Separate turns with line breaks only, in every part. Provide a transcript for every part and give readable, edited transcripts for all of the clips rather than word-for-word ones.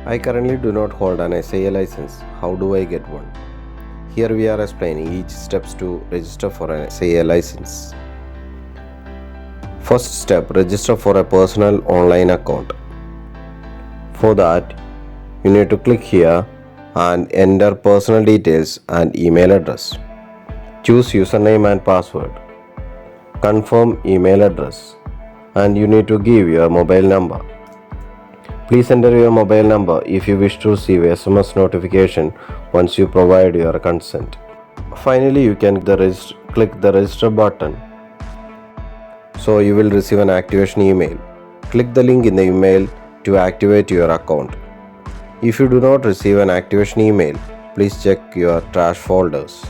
I currently do not hold an SIA license. How do I get one? Here we are explaining each steps to register for an SIA license. First step, register for a personal online account. For that, you need to click here and enter personal details and email address. Choose username and password. Confirm email address, and you need to give your mobile number. Please enter your mobile number if you wish to receive SMS notification once you provide your consent. Finally, you can click the register button, so you will receive an activation email. Click the link in the email to activate your account. If you do not receive an activation email, please check your trash folders.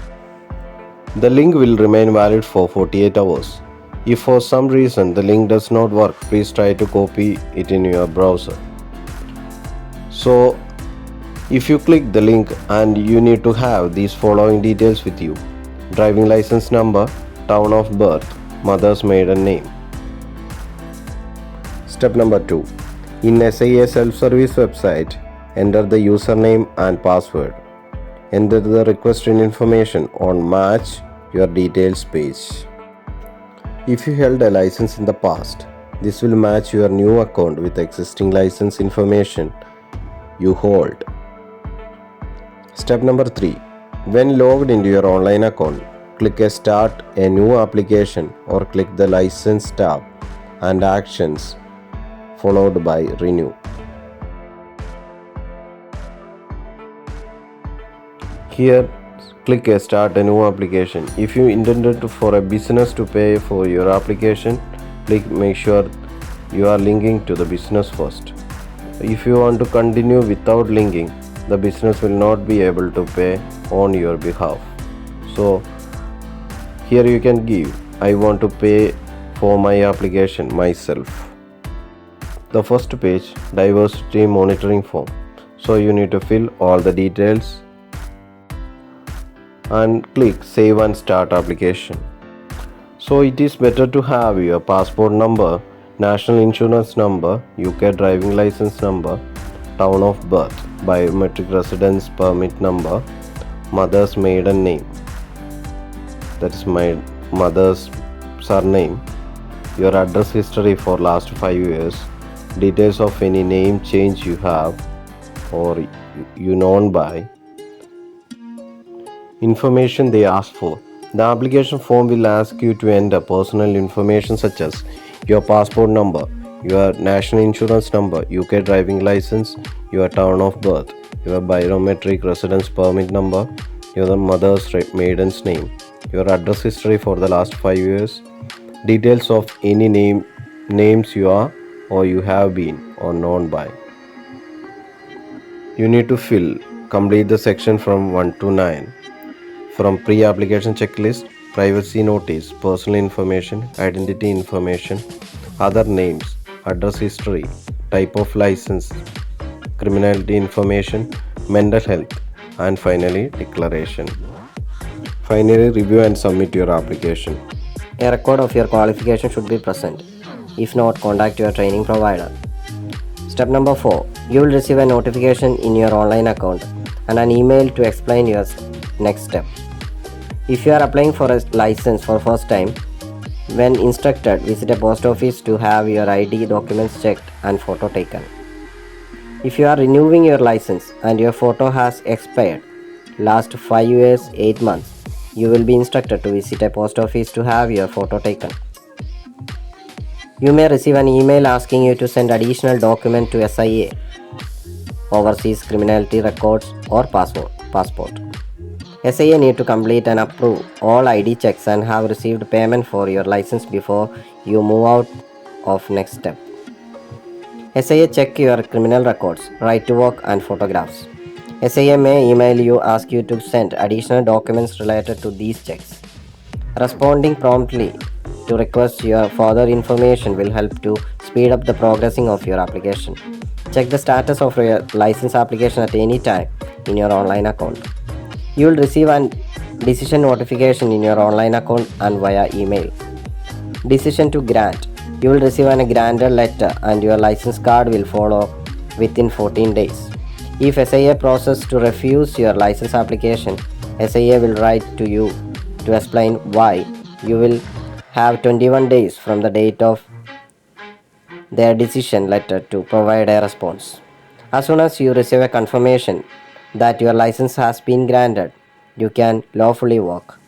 The link will remain valid for 48 hours. If for some reason the link does not work, please try to copy it in your browser. So, if you click the link, and you need to have these following details with you: driving license number, town of birth, mother's maiden name. Step number 2. In SIA self-service website, enter the username and password. Enter the requested information on Match Your Details page. If you held a license in the past, this will match your new account with existing license information you hold. Step number 3. When logged into your online account, click a Start a New Application or click the License tab and Actions followed by Renew. Here, click a Start a New Application. If you intended for a business to pay for your application, please make sure you are linking to the business first. If you want to continue without linking, the business will not be able to pay on your behalf. So here you can give, I want to pay for my application myself. The first page, diversity monitoring form. So you need to fill all the details and click Save and Start Application. So it is better to have your passport number, national insurance number, UK driving license number, town of birth, biometric residence permit number, mother's maiden name, that is my mother's surname, your address history for last 5 years, details of any name change you have or you known by, information they ask for. The application form will ask you to enter personal information such as your passport number, your national insurance number, UK driving license, your town of birth, your biometric residence permit number, your mother's maiden's name, your address history for the last 5 years, details of any names you are or you have been or known by. You need to complete the section from 1 to 9. From pre-application checklist, privacy notice, personal information, identity information, other names, address history, type of license, criminality information, mental health, and finally declaration. Finally, review and submit your application.
A record of your qualification should be present. If not, contact your training provider. Step number 4. You will receive a notification in your online account and an email to explain your next step. If you are applying for a license for first time, when instructed, visit a post office to have your ID documents checked and photo taken. If you are renewing your license and your photo has expired last 5 years, 8 months, you will be instructed to visit a post office to have your photo taken. You may receive an email asking you to send additional document to SIA, overseas criminality records or passport. SIA need to complete and approve all ID checks and have received payment for your license before you move out of next step. SIA check your criminal records, right to work and photographs. SIA may email you, ask you to send additional documents related to these checks. Responding promptly to request your further information will help to speed up the progressing of your application. Check the status of your license application at any time in your online account. You will receive a decision notification in your online account and via email. Decision to grant. You will receive a granted letter and your license card will follow within 14 days. If SIA process to refuse your license application, SIA will write to you to explain why. You will have 21 days from the date of their decision letter to provide a response. As soon as you receive a confirmation that your license has been granted, you can lawfully work.